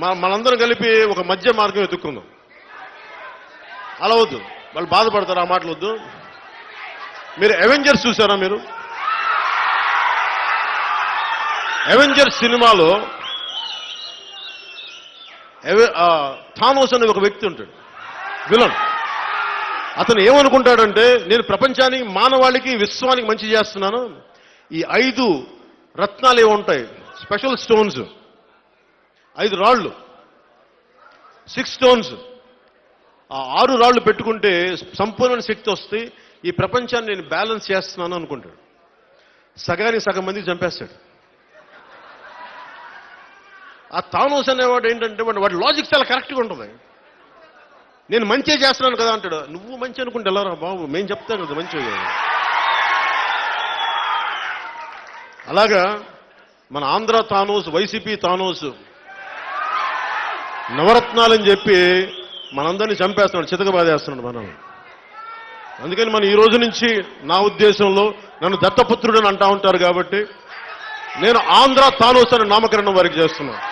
మనందరం కలిపి ఒక మధ్య మార్గం ఎత్తుక్కుందాం. అలా వద్దు, వాళ్ళు బాధపడతారు, ఆ మాటలు వద్దు. మీరు అవెంజర్స్ చూసారా? మీరు అవెంజర్స్ సినిమాలో థానోస్ అనే ఒక వ్యక్తి ఉంటాడు, విలన్. అతను ఏమనుకుంటాడంటే, నేను ప్రపంచానికి, మానవాళికి, విశ్వానికి మంచి చేస్తున్నాను. ఈ 5 రత్నాలు ఏమి ఉంటాయి, స్పెషల్ స్టోన్స్, 5 రాళ్ళు, 6 స్టోన్స్, ఆ 6 రాళ్ళు పెట్టుకుంటే సంపూర్ణ శక్తి వస్తే ఈ ప్రపంచాన్ని నేను బ్యాలెన్స్ చేస్తున్నాను అనుకుంటాడు. సగానికి సగం మంది చంపేస్తాడు. ఆ థానోస్ అనేవాడు ఏంటంటే, వాడి లాజిక్ చాలా కరెక్ట్గా ఉంటుంది. నేను మంచి చేస్తున్నాను కదా అంటాడు. నువ్వు మంచి అనుకుంటే ఎలా రా బాబు, మేము చెప్తాం కదా మంచి. అలాగా మన ఆంధ్ర థానోస్, వైసీపీ థానోస్ నవరత్నాలని చెప్పి మనందరినీ చంపేస్తున్నాడు, చితకబాదేస్తున్నాడు మనం. అందుకని మనం ఈ రోజు నుంచి, నా ఉద్దేశంలో, నన్ను దత్తపుత్రుడని అంటా ఉంటారు కాబట్టి నేను ఆంధ్ర థానోస్ అని నామకరణం వారికి చేస్తున్నాను.